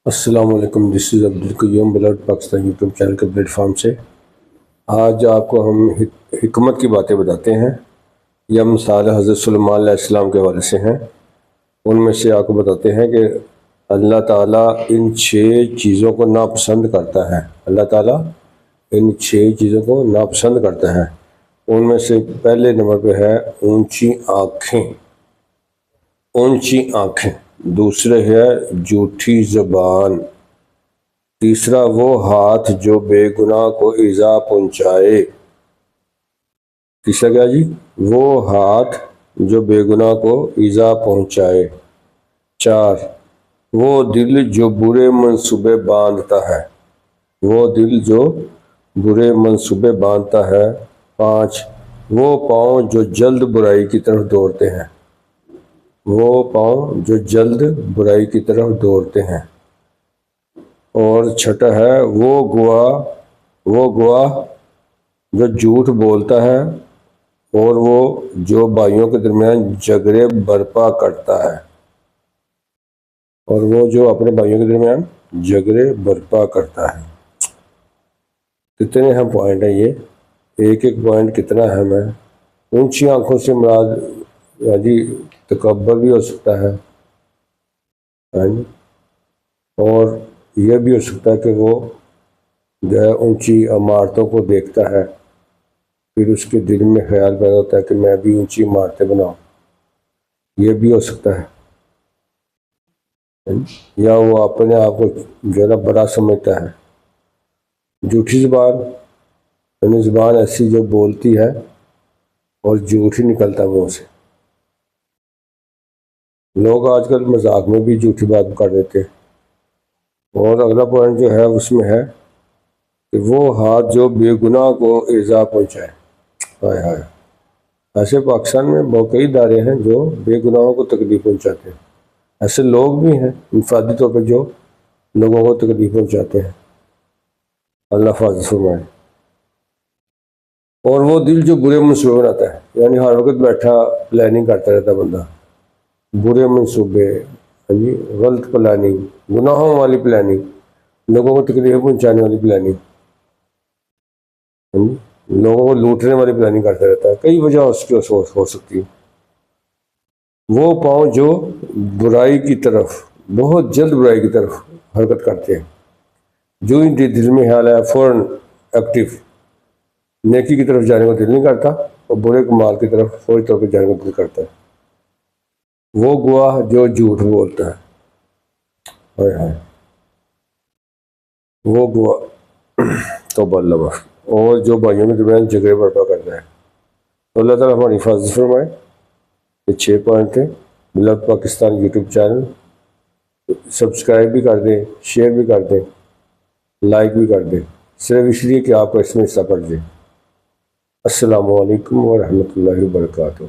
السلام علیکم، this is Abdul Qayyum بلٹ پاکستان یوٹیوب چینل کے پلیٹ فارم سے آج آپ کو ہم حکمت کی باتیں بتاتے ہیں۔ یہ مثال حضرت سلیمان علیہ السلام کے حوالے سے ہیں۔ ان میں سے آپ کو بتاتے ہیں کہ اللہ تعالیٰ ان 6 چیزوں کو ناپسند کرتا ہے۔ اللہ تعالیٰ ان 6 چیزوں کو ناپسند کرتا ہے۔ ان میں سے پہلے نمبر پہ ہے اونچی آنکھیں، اونچی آنکھیں۔ دوسرے ہے جھوٹی زبان۔ تیسرا وہ ہاتھ جو بے گناہ کو ایذا پہنچائے۔ تیسرا کیا جی؟ وہ ہاتھ جو بے گناہ کو ایذا پہنچائے۔ 4 وہ دل جو برے منصوبے باندھتا ہے، وہ دل جو برے منصوبے باندھتا ہے۔ 5 وہ پاؤں جو جلد برائی کی طرف دوڑتے ہیں، وہ پاؤں جو جلد برائی کی طرف دوڑتے ہیں۔ اور 6 ہے وہ گواہ جو جھوٹ بولتا ہے، اور وہ جو بھائیوں کے درمیان جھگڑے برپا کرتا ہے، اور وہ جو اپنے بھائیوں کے درمیان جھگڑے برپا کرتا ہے۔ کتنے اہم پوائنٹ ہیں یہ، ایک ایک پوائنٹ کتنا اہم ہے۔ اونچی آنکھوں سے مراد جی تکبر بھی ہو سکتا ہے، اور یہ بھی ہو سکتا ہے کہ وہ جو ہے اونچی عمارتوں کو دیکھتا ہے، پھر اس کے دل میں خیال پیدا ہوتا ہے کہ میں بھی اونچی عمارتیں بناؤں، یہ بھی ہو سکتا ہے۔ یا وہ اپنے آپ کو ذرا بڑا سمجھتا ہے۔ جھوٹی زبان یعنی زبان ایسی جو بولتی ہے اور جھوٹ ہی نکلتا ہے منہ سے۔ لوگ آج کل مذاق میں بھی جھوٹی بات کر دیتے ہیں۔ اور اگلا پوائنٹ جو ہے اس میں ہے کہ وہ ہاتھ جو بے گناہ کو ایذا پہنچائے۔ ہائے ہائے، ایسے پاکستان میں بہت کئی ادارے ہیں جو بے گناہوں کو تکلیف پہنچاتے ہیں۔ ایسے لوگ بھی ہیں انفرادی طور پہ جو لوگوں کو تکلیف پہنچاتے ہیں۔ اللہ حفاظت فرمائے۔ اور وہ دل جو برے منصوبے بناتا ہے، یعنی ہر وقت بیٹھا پلاننگ کرتا رہتا بندہ، برے منصوبے، غلط پلاننگ، گناہوں والی پلاننگ، لوگوں کو تکلیف پہنچانے والی پلاننگ، لوگوں کو لوٹنے والی پلاننگ کرتا رہتا ہے۔ کئی وجہ اس کی ہو سکتی ہے۔ وہ پاؤں جو برائی کی طرف، بہت جلد برائی کی طرف حرکت کرتے ہیں، جو ہی دل میں خیال ہے فوراً ایکٹیو، نیکی کی طرف جانے کو دل نہیں کرتا، اور برے کمال کی طرف فوری طور پہ جانے کو دل کرتا ہے۔ وہ گواہ جو جھوٹ بولتا ہے، وہ گواہ توبہ اللہ، اور جو بھائیوں کے درمیان جھگڑے برپا کرتا ہے۔ تو اللہ تعالیٰ ہماری حفاظت فرمائے۔ یہ 6 پوائنٹ تھے۔ بلٹ پاکستان یوٹیوب چینل سبسکرائب بھی کر دیں، شیئر بھی کر دیں، لائک بھی کر دیں، صرف اس لیے کہ آپ کو اس میں حصہ پڑ جائے۔ السلام علیکم ورحمۃ اللہ وبرکاتہ۔